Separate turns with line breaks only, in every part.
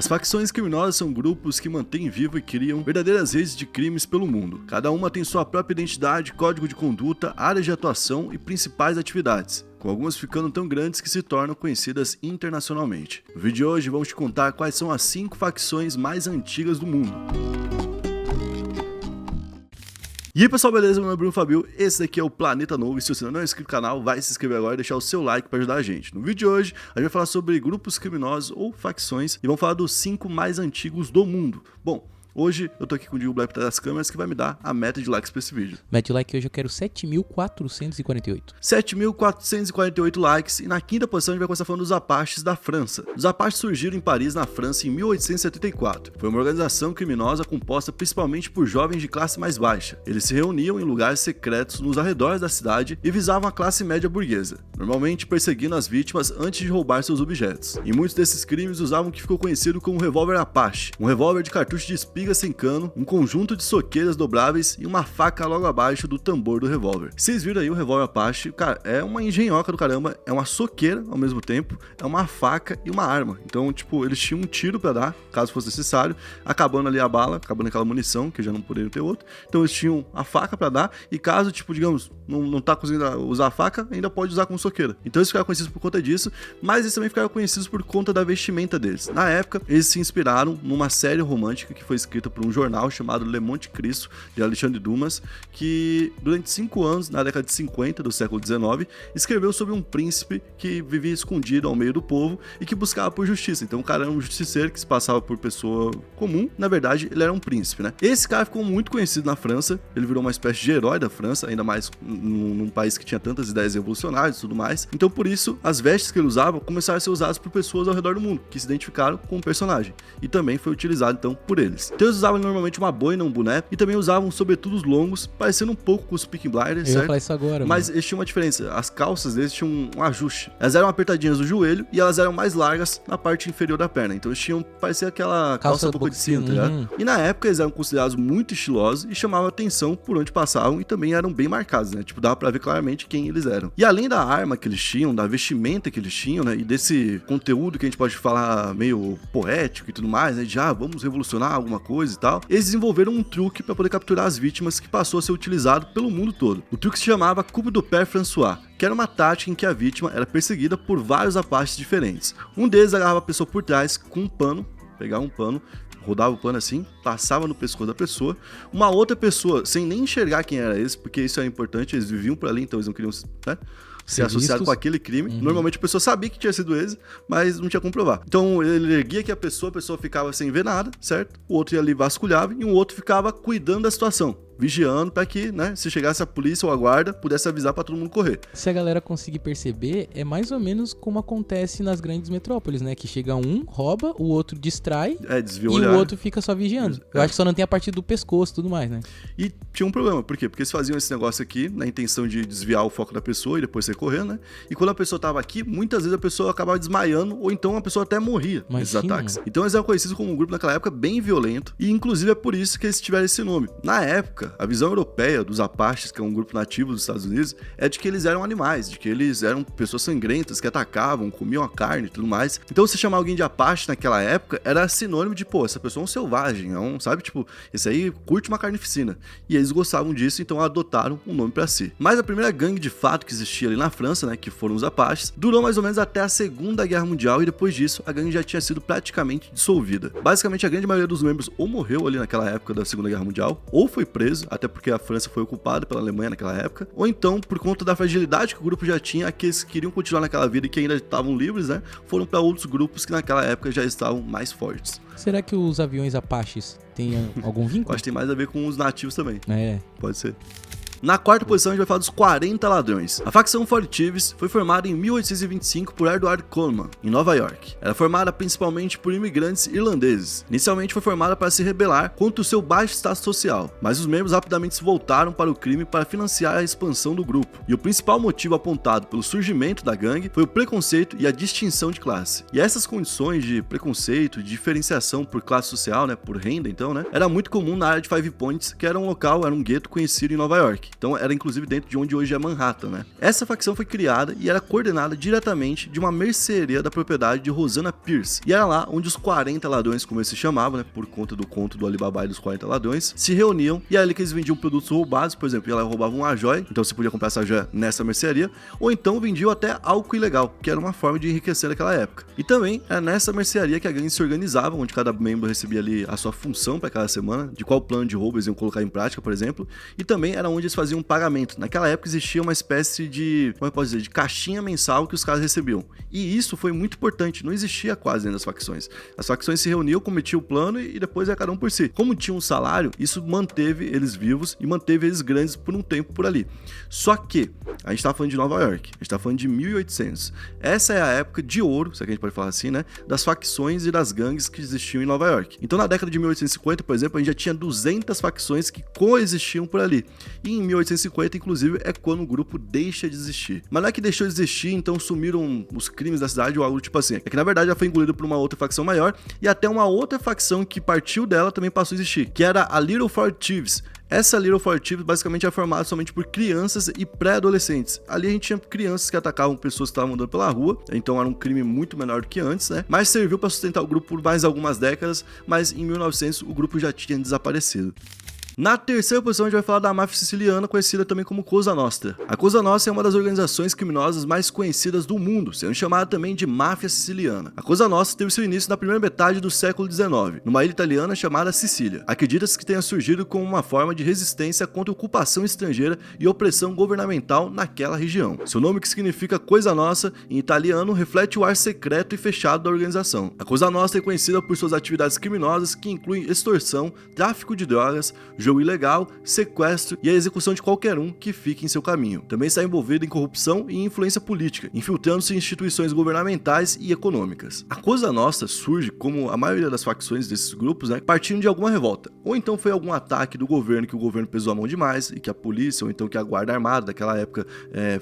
As facções criminosas são grupos que mantêm vivo e criam verdadeiras redes de crimes pelo mundo. Cada uma tem sua própria identidade, código de conduta, áreas de atuação e principais atividades, com algumas ficando tão grandes que se tornam conhecidas internacionalmente. No vídeo de hoje vamos te contar quais são as 5 facções mais antigas do mundo. E aí pessoal, beleza? Meu nome é Bruno Fabio, esse daqui é o Planeta Novo e se você não é inscrito no canal, vai se inscrever agora e deixar o seu like para ajudar a gente. No vídeo de hoje, a gente vai falar sobre grupos criminosos ou facções e vamos falar dos 5 mais antigos do mundo. Bom, hoje eu tô aqui com o Diego Black das câmeras que vai me dar a meta de likes pra esse vídeo.
Mete o like hoje, eu quero 7.448.
7.448 likes e na quinta posição a gente vai começar falando dos Apaches da França. Os Apaches surgiram em Paris, na França, em 1874. Foi uma organização criminosa composta principalmente por jovens de classe mais baixa. Eles se reuniam em lugares secretos nos arredores da cidade e visavam a classe média burguesa, normalmente perseguindo as vítimas antes de roubar seus objetos. E muitos desses crimes usavam o que ficou conhecido como revólver Apache, um revólver de cartucho de espiga sem cano, um conjunto de soqueiras dobráveis e uma faca logo abaixo do tambor do revólver. Vocês viram aí o revólver Apache, cara, é uma engenhoca do caramba, é uma soqueira ao mesmo tempo, é uma faca e uma arma. Então, tipo, eles tinham um tiro pra dar, caso fosse necessário, acabando ali a bala, acabando aquela munição, que já não poderiam ter outro. Então eles tinham a faca pra dar e caso, tipo, digamos, não tá conseguindo usar a faca, ainda pode usar como soqueira. Então eles ficaram conhecidos por conta disso, mas eles também ficaram conhecidos por conta da vestimenta deles. Na época, eles se inspiraram numa série romântica que foi escrita por um jornal chamado Le Monte Cristo, de Alexandre Dumas, que durante 5 anos, na década de 50 do século XIX, escreveu sobre um príncipe que vivia escondido ao meio do povo e que buscava por justiça. Então o cara era um justiceiro que se passava por pessoa comum, na verdade ele era um príncipe, né? Esse cara ficou muito conhecido na França, ele virou uma espécie de herói da França, ainda mais num país que tinha tantas ideias revolucionárias e tudo mais. Então por isso, as vestes que ele usava começaram a ser usadas por pessoas ao redor do mundo, que se identificaram com o personagem, e também foi utilizado então por eles. Então eles usavam normalmente uma boina, um boné, e também usavam sobretudos longos, parecendo um pouco com os Peaky Blinders, certo?
Eu ia falar isso agora,
mas eles tinham uma diferença, as calças deles tinham um ajuste. Elas eram apertadinhas no joelho e elas eram mais largas na parte inferior da perna. Então eles tinham, parecia aquela calça boca de cinto, tá ligado? E na época eles eram considerados muito estilosos e chamavam atenção por onde passavam e também eram bem marcados, né? Tipo, dava pra ver claramente quem eles eram. E além da arma que eles tinham, da vestimenta que eles tinham, né? E desse conteúdo que a gente pode falar meio poético e tudo mais, né? De vamos revolucionar alguma coisa e tal. Eles desenvolveram um truque para poder capturar as vítimas que passou a ser utilizado pelo mundo todo. O truque se chamava Coup du Père François, que era uma tática em que a vítima era perseguida por vários apaches diferentes. Um deles agarrava a pessoa por trás com um pano, pegava um pano, rodava o pano assim, passava no pescoço da pessoa. Uma outra pessoa, sem nem enxergar quem era esse, porque isso era importante, eles viviam por ali, então eles não queriam, né, ser associado com aquele crime. Normalmente a pessoa sabia que tinha sido eles, mas não tinha como provar. Então ele erguia que a pessoa ficava sem ver nada, certo? O outro ia ali vasculhava e um outro ficava cuidando da situação, vigiando para que, né, se chegasse a polícia ou a guarda, pudesse avisar para todo mundo correr.
Se a galera conseguir perceber, é mais ou menos como acontece nas grandes metrópoles, né? Que chega um, rouba, o outro distrai
desvia
e
o olhar.
O outro fica só vigiando. Eu acho que só não tem a parte do pescoço e tudo mais, né?
E tinha um problema, por quê? Porque eles faziam esse negócio aqui na intenção de desviar o foco da pessoa e depois sair correndo, né? E quando a pessoa tava aqui, muitas vezes a pessoa acabava desmaiando ou então a pessoa até morria nesses ataques. Então eles eram conhecidos como um grupo naquela época bem violento e inclusive é por isso que eles tiveram esse nome. Na época, a visão europeia dos Apaches, que é um grupo nativo dos Estados Unidos, é de que eles eram animais, de que eles eram pessoas sangrentas que atacavam, comiam a carne e tudo mais. Então você chamar alguém de Apache naquela época era sinônimo de, pô, essa pessoa é um selvagem, é um, sabe, tipo, esse aí curte uma carnificina. E eles gostavam disso, então adotaram um nome pra si. Mas a primeira gangue de fato que existia ali na França, né, que foram os Apaches, durou mais ou menos até a Segunda Guerra Mundial e depois disso a gangue já tinha sido praticamente dissolvida. Basicamente a grande maioria dos membros ou morreu ali naquela época da Segunda Guerra Mundial, ou foi preso, até porque a França foi ocupada pela Alemanha naquela época, ou então, por conta da fragilidade que o grupo já tinha, aqueles que queriam continuar naquela vida e que ainda estavam livres, né, foram para outros grupos que naquela época já estavam mais fortes.
Será que os aviões Apaches têm algum vínculo?
Acho que tem mais a ver com os nativos também. Pode ser. Na quarta posição a gente vai falar dos 40 ladrões. A facção 40 Thieves foi formada em 1825 por Edward Coleman, em Nova York. Era formada principalmente por imigrantes irlandeses. Inicialmente foi formada para se rebelar contra o seu baixo status social, mas os membros rapidamente se voltaram para o crime para financiar a expansão do grupo. E o principal motivo apontado pelo surgimento da gangue foi o preconceito e a distinção de classe. E essas condições de preconceito e diferenciação por classe social, né, por renda então, né, era muito comum na área de Five Points, que era um local, era um gueto conhecido em Nova York. Então era inclusive dentro de onde hoje é Manhattan, né? Essa facção foi criada e era coordenada diretamente de uma mercearia da propriedade de Rosanna Pierce. E era lá onde os 40 ladrões, como eles se chamavam, né, por conta do conto do Alibaba e dos 40 ladrões, se reuniam, e é ali que eles vendiam produtos roubados. Por exemplo, ela roubava uma joia, então você podia comprar essa joia nessa mercearia, ou então vendiam até álcool ilegal, que era uma forma de enriquecer naquela época. E também era nessa mercearia que a gangue se organizava, onde cada membro recebia ali a sua função para cada semana, de qual plano de roubo eles iam colocar em prática, por exemplo, e também era onde eles faziam um pagamento. Naquela época existia uma espécie de, como eu posso dizer, de caixinha mensal que os caras recebiam. E isso foi muito importante, não existia quase dentro das facções. As facções se reuniam, cometiam o plano e depois ia cada um por si. Como tinha um salário, isso manteve eles vivos e manteve eles grandes por um tempo por ali. Só que a gente tá falando de Nova York, a gente tá falando de 1800. Essa é a época de ouro, se é que a gente pode falar assim, né, das facções e das gangues que existiam em Nova York. Então na década de 1850, por exemplo, a gente já tinha 200 facções que coexistiam por ali. E em 1850, inclusive, é quando o grupo deixa de existir. Mas não é que deixou de existir, então sumiram os crimes da cidade ou algo tipo assim. É que na verdade já foi engolido por uma outra facção maior e até uma outra facção que partiu dela também passou a existir, que era a Little Four Thieves. Essa Little Four Thieves basicamente é formada somente por crianças e pré-adolescentes. Ali a gente tinha crianças que atacavam pessoas que estavam andando pela rua, então era um crime muito menor do que antes, né? Mas serviu para sustentar o grupo por mais algumas décadas, mas em 1900 o grupo já tinha desaparecido. Na terceira posição a gente vai falar da máfia siciliana, conhecida também como Cosa Nostra. A Cosa Nostra é uma das organizações criminosas mais conhecidas do mundo, sendo chamada também de máfia siciliana. A Cosa Nostra teve seu início na primeira metade do século XIX, numa ilha italiana chamada Sicília. Acredita-se que tenha surgido como uma forma de resistência contra a ocupação estrangeira e opressão governamental naquela região. Seu nome, que significa Coisa Nossa, em italiano, reflete o ar secreto e fechado da organização. A Cosa Nostra é conhecida por suas atividades criminosas que incluem extorsão, tráfico de drogas, jogo ilegal, sequestro e a execução de qualquer um que fique em seu caminho. Também está envolvido em corrupção e influência política, infiltrando-se em instituições governamentais e econômicas. A Cosa Nostra surge, como a maioria das facções desses grupos, né, partindo de alguma revolta. Ou então foi algum ataque do governo que o governo pesou a mão demais e que a polícia ou então que a guarda armada daquela época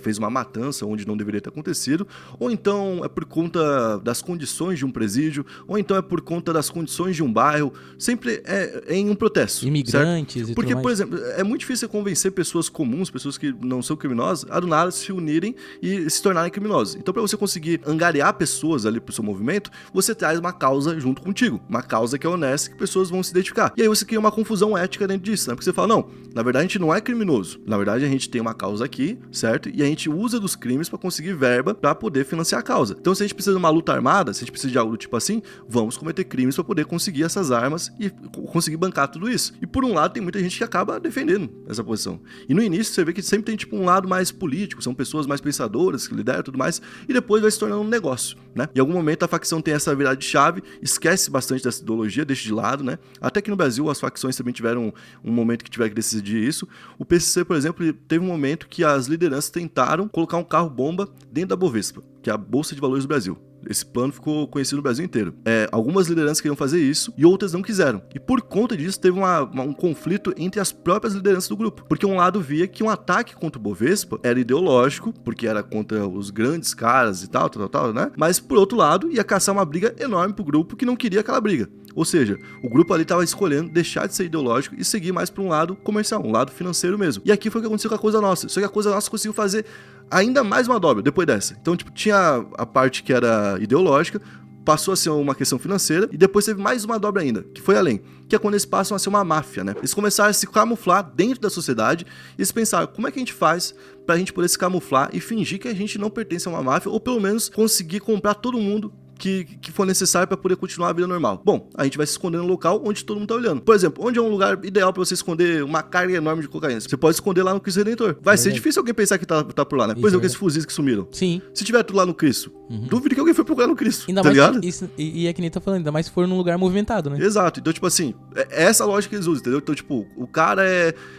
fez uma matança onde não deveria ter acontecido. Ou então é por conta das condições de um presídio, ou então é por conta das condições de um bairro. Sempre é em um protesto.
Imigrantes.
Certo? Porque, por exemplo, é muito difícil convencer pessoas comuns, pessoas que não são criminosas, a do nada se unirem e se tornarem criminosos. Então, para você conseguir angariar pessoas ali pro seu movimento, você traz uma causa junto contigo. Uma causa que é honesta, que pessoas vão se identificar. E aí você cria uma confusão ética dentro disso, né? Porque você fala, não, na verdade a gente não é criminoso. Na verdade a gente tem uma causa aqui, certo? E a gente usa dos crimes para conseguir verba para poder financiar a causa. Então, se a gente precisa de uma luta armada, se a gente precisa de algo do tipo assim, vamos cometer crimes para poder conseguir essas armas e conseguir bancar tudo isso. E por um lado, tem muita gente que acaba defendendo essa posição. E no início você vê que sempre tem tipo um lado mais político, são pessoas mais pensadoras que lideram e tudo mais, e depois vai se tornando um negócio, né? Em algum momento a facção tem essa virada de chave, esquece bastante dessa ideologia, deixa de lado, né? Até que no Brasil as facções também tiveram um momento que tiveram que decidir isso. O PCC, por exemplo, teve um momento que as lideranças tentaram colocar um carro-bomba dentro da Bovespa, que é a Bolsa de Valores do Brasil. Esse plano ficou conhecido no Brasil inteiro. Algumas lideranças queriam fazer isso e outras não quiseram. E por conta disso teve um conflito entre as próprias lideranças do grupo. Porque um lado via que um ataque contra o Bovespa era ideológico, porque era contra os grandes caras e tal, né? Mas por outro lado ia caçar uma briga enorme pro grupo que não queria aquela briga. Ou seja, o grupo ali estava escolhendo deixar de ser ideológico e seguir mais para um lado comercial, um lado financeiro mesmo. E aqui foi o que aconteceu com a Cosa Nostra. Só que a Cosa Nostra conseguiu fazer ainda mais uma dobra depois dessa. Então, tipo, tinha a parte que era ideológica, passou a ser uma questão financeira, e depois teve mais uma dobra ainda, que foi além, que é quando eles passam a ser uma máfia, né? Eles começaram a se camuflar dentro da sociedade, e eles pensaram, como é que a gente faz pra gente poder se camuflar e fingir que a gente não pertence a uma máfia, ou pelo menos conseguir comprar todo mundo que for necessário para poder continuar a vida normal. Bom, a gente vai se esconder no local onde todo mundo tá olhando. Por exemplo, onde é um lugar ideal para você esconder uma carga enorme de cocaína? Você pode esconder lá no Cristo Redentor. Vai ser difícil alguém pensar que tá por lá, né? Por exemplo, aqueles fuzis que sumiram.
Sim.
Se tiver tudo lá no Cristo, duvido que alguém foi procurar no Cristo,
ainda
tá
mais
ligado?
Isso, e é que nem tá falando, ainda mais se for num lugar movimentado, né?
Exato. Então, tipo assim, é essa lógica que eles usam, entendeu? Então, tipo, o cara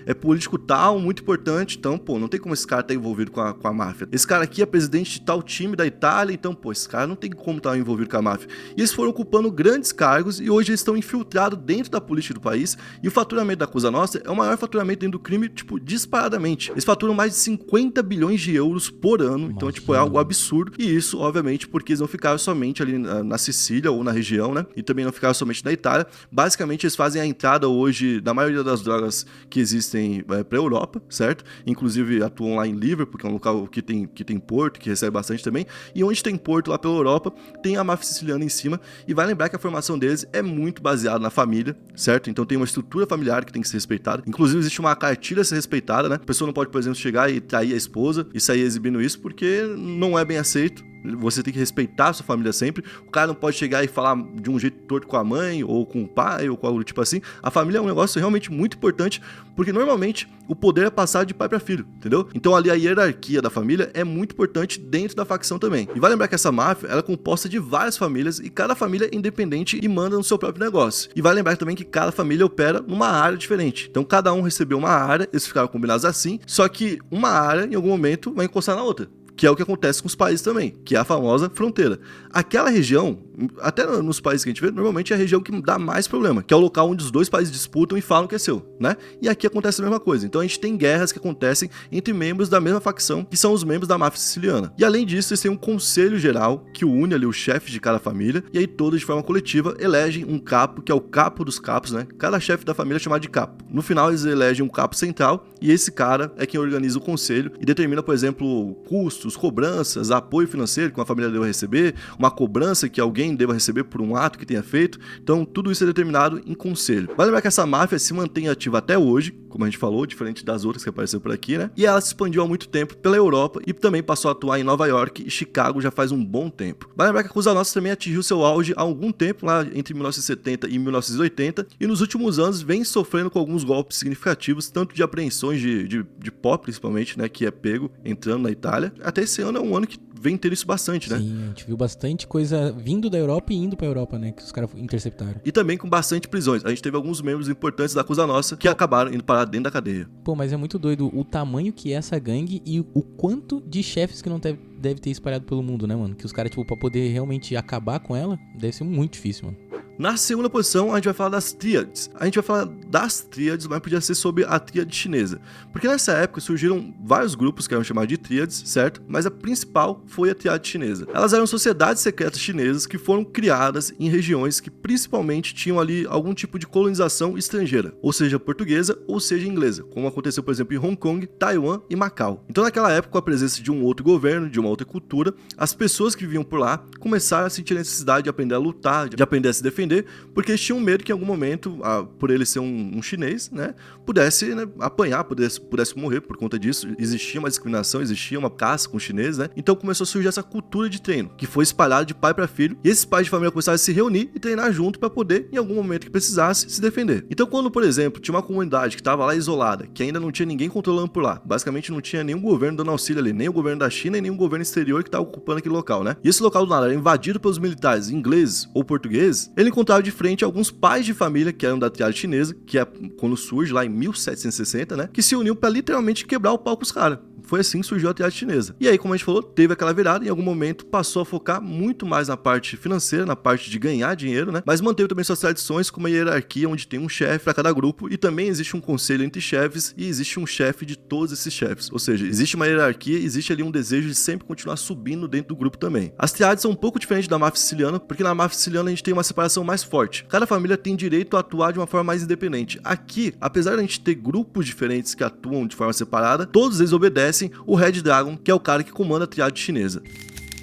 é político tal, muito importante, então, pô, não tem como esse cara estar envolvido com a máfia. Esse cara aqui é presidente de tal time da Itália, então, pô, esse cara não tem como estar envolvido com a máfia. E eles foram ocupando grandes cargos e hoje eles estão infiltrados dentro da política do país, e o faturamento da Cosa Nostra é o maior faturamento dentro do crime, tipo, disparadamente. Eles faturam mais de 50 bilhões de euros por ano, então, tipo, é algo absurdo, e isso, obviamente, obviamente porque eles não ficaram somente ali na Sicília ou na região, né? E também não ficaram somente na Itália. Basicamente, eles fazem a entrada hoje da maioria das drogas que existem para a Europa, certo? Inclusive atuam lá em Liverpool, que é um local que tem porto, que recebe bastante também. E onde tem porto lá pela Europa, tem a máfia siciliana em cima. E vai lembrar que a formação deles é muito baseada na família, certo? Então tem uma estrutura familiar que tem que ser respeitada. Inclusive existe uma cartilha a ser respeitada, né? A pessoa não pode, por exemplo, chegar e trair a esposa e sair exibindo isso porque não é bem aceito. Você tem que respeitar a sua família sempre. O cara não pode chegar e falar de um jeito torto com a mãe, ou com o pai, ou com algo tipo assim. A família é um negócio realmente muito importante, porque normalmente o poder é passado de pai para filho, entendeu? Então ali a hierarquia da família é muito importante dentro da facção também. E vai lembrar que essa máfia, ela é composta de várias famílias, e cada família é independente e manda no seu próprio negócio. E vai lembrar também que cada família opera numa área diferente. Então cada um recebeu uma área, eles ficaram combinados assim, só que uma área em algum momento vai encostar na outra, que é o que acontece com os países também, que é a famosa fronteira. Aquela região, até nos países que a gente vê, normalmente é a região que dá mais problema, que é o local onde os dois países disputam e falam que é seu, né? E aqui acontece a mesma coisa. Então a gente tem guerras que acontecem entre membros da mesma facção, que são os membros da máfia siciliana. E além disso, eles têm um conselho geral, que une ali os chefes de cada família, e aí todos de forma coletiva elegem um capo, que é o capo dos capos, né? Cada chefe da família é chamado de capo. No final eles elegem um capo central, e esse cara é quem organiza o conselho e determina, por exemplo, custos, cobranças, apoio financeiro que uma família deva receber, uma cobrança que alguém deva receber por um ato que tenha feito. Então tudo isso é determinado em conselho. Vale lembrar que essa máfia se mantém ativa até hoje, como a gente falou, diferente das outras que apareceram por aqui, né? E ela se expandiu há muito tempo pela Europa e também passou a atuar em Nova York e Chicago já faz um bom tempo. Vale lembrar que a Cosa Nostra também atingiu seu auge há algum tempo, lá entre 1970 e 1980, e nos últimos anos vem sofrendo com alguns golpes significativos, tanto de apreensões de pó, principalmente, né? Que é pego entrando na Itália. Até esse ano é um ano que vem ter isso bastante, né?
Sim, a gente viu bastante coisa vindo da Europa e indo pra Europa, né? Que os caras interceptaram.
E também com bastante prisões. A gente teve alguns membros importantes da Cosa Nostra que acabaram indo parar dentro da cadeia.
Pô, mas é muito doido o tamanho que é essa gangue e o quanto de chefes que não deve ter espalhado pelo mundo, né, mano? Que os caras, tipo, pra poder realmente acabar com ela, deve ser muito difícil, mano.
Na segunda posição, a gente vai falar das tríades. A gente vai falar das tríades, mas podia ser sobre a tríade chinesa. Porque nessa época surgiram vários grupos que eram chamados de tríades, certo? Mas a principal foi a tríade chinesa. Elas eram sociedades secretas chinesas que foram criadas em regiões que principalmente tinham ali algum tipo de colonização estrangeira, ou seja, portuguesa ou seja, inglesa, como aconteceu, por exemplo, em Hong Kong, Taiwan e Macau. Então, naquela época, com a presença de um outro governo, de uma outra cultura, as pessoas que viviam por lá começaram a sentir a necessidade de aprender a lutar, de aprender a se defender, porque eles tinham medo que em algum momento, por ele ser um chinês, né, pudesse, né, apanhar, pudesse morrer por conta disso. Existia uma discriminação, existia uma caça com os chineses, né? Então começou a surgir essa cultura de treino, que foi espalhada de pai para filho, e esses pais de família começaram a se reunir e treinar junto para poder, em algum momento que precisasse, se defender. Então quando, por exemplo, tinha uma comunidade que estava lá isolada, que ainda não tinha ninguém controlando por lá, basicamente não tinha nenhum governo dando auxílio ali, nem o governo da China e nem o governo exterior que estava ocupando aquele local, né? E esse local do nada era invadido pelos militares ingleses ou portugueses, ele encontrava de frente alguns pais de família que eram da triade chinesa, que é quando surge lá em 1760, né? Que se uniu para literalmente quebrar o pau com os caras. Foi assim que surgiu a triade chinesa. E aí, como a gente falou, teve aquela virada e em algum momento passou a focar muito mais na parte financeira, na parte de ganhar dinheiro, né? Mas manteve também suas tradições com uma hierarquia onde tem um chefe para cada grupo e também existe um conselho entre chefes e existe um chefe de todos esses chefes. Ou seja, existe uma hierarquia, existe ali um desejo de sempre continuar subindo dentro do grupo também. As triades são um pouco diferentes da máfia siciliana, porque na máfia siciliana a gente tem uma separação mais forte. Cada família tem direito a atuar de uma forma mais independente. Aqui, apesar de a gente ter grupos diferentes que atuam de forma separada, todos eles obedecem o Red Dragon, que é o cara que comanda a triade chinesa.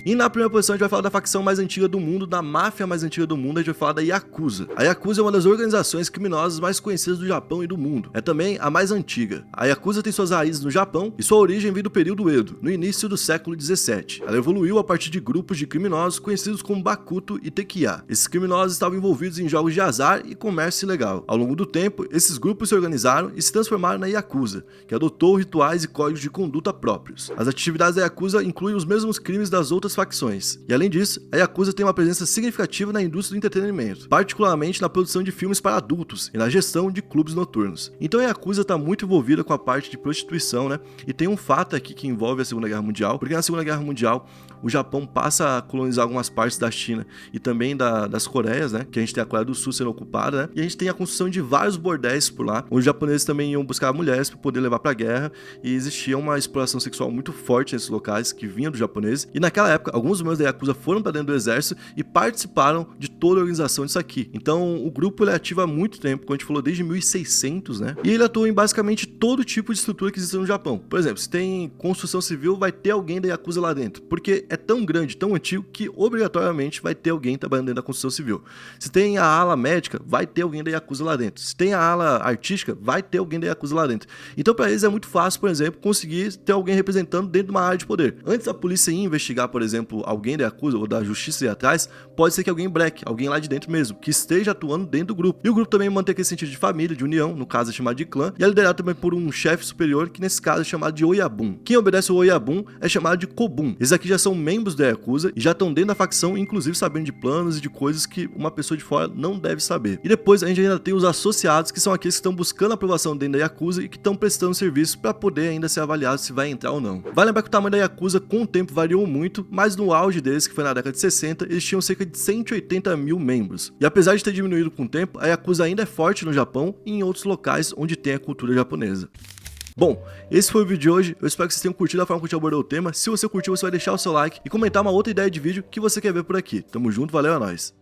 E na primeira posição a gente vai falar da facção mais antiga do mundo, da máfia mais antiga do mundo, a gente vai falar da Yakuza. A Yakuza é uma das organizações criminosas mais conhecidas do Japão e do mundo. É também a mais antiga. A Yakuza tem suas raízes no Japão e sua origem vem do período Edo, no início do século 17. Ela evoluiu a partir de grupos de criminosos conhecidos como Bakuto e Tekiya. Esses criminosos estavam envolvidos em jogos de azar e comércio ilegal. Ao longo do tempo, esses grupos se organizaram e se transformaram na Yakuza, que adotou rituais e códigos de conduta próprios. As atividades da Yakuza incluem os mesmos crimes das outras facções. E além disso, a Yakuza tem uma presença significativa na indústria do entretenimento, particularmente na produção de filmes para adultos e na gestão de clubes noturnos. Então a Yakuza está muito envolvida com a parte de prostituição, né? E tem um fato aqui que envolve a Segunda Guerra Mundial, porque na Segunda Guerra Mundial o Japão passa a colonizar algumas partes da China e também das Coreias, né? Que a gente tem a Coreia do Sul sendo ocupada, né? E a gente tem a construção de vários bordéis por lá, onde os japoneses também iam buscar mulheres para poder levar para a guerra, e existia uma exploração sexual muito forte nesses locais que vinha dos japoneses. E naquela época, alguns membros da Yakuza foram para dentro do exército e participaram de toda a organização disso aqui. Então, o grupo ele é ativo há muito tempo, como a gente falou, desde 1600, né? E ele atua em basicamente todo tipo de estrutura que existe no Japão. Por exemplo, se tem construção civil, vai ter alguém da Yakuza lá dentro, porque é tão grande, tão antigo, que obrigatoriamente vai ter alguém trabalhando dentro da construção civil. Se tem a ala médica, vai ter alguém da Yakuza lá dentro. Se tem a ala artística, vai ter alguém da Yakuza lá dentro. Então, para eles é muito fácil, por exemplo, conseguir ter alguém representando dentro de uma área de poder. Antes da polícia ir investigar, por exemplo, alguém da Yakuza ou da justiça ir atrás, pode ser que alguém black, alguém lá de dentro mesmo, que esteja atuando dentro do grupo. E o grupo também mantém aquele sentido de família, de união, no caso é chamado de clã, e é liderado também por um chefe superior, que nesse caso é chamado de Oyabun. Quem obedece ao Oyabun é chamado de Kobun. Esses aqui já são membros da Yakuza e já estão dentro da facção, inclusive sabendo de planos e de coisas que uma pessoa de fora não deve saber. E depois a gente ainda tem os associados, que são aqueles que estão buscando aprovação dentro da Yakuza e que estão prestando serviço para poder ainda ser avaliado se vai entrar ou não. Vale lembrar que o tamanho da Yakuza com o tempo variou muito, mas no auge deles, que foi na década de 60, eles tinham cerca de 180 mil membros. E apesar de ter diminuído com o tempo, a Yakuza ainda é forte no Japão e em outros locais onde tem a cultura japonesa. Bom, esse foi o vídeo de hoje, eu espero que vocês tenham curtido a forma que a gente abordou o tema. Se você curtiu, você vai deixar o seu like e comentar uma outra ideia de vídeo que você quer ver por aqui. Tamo junto, valeu, é nóis!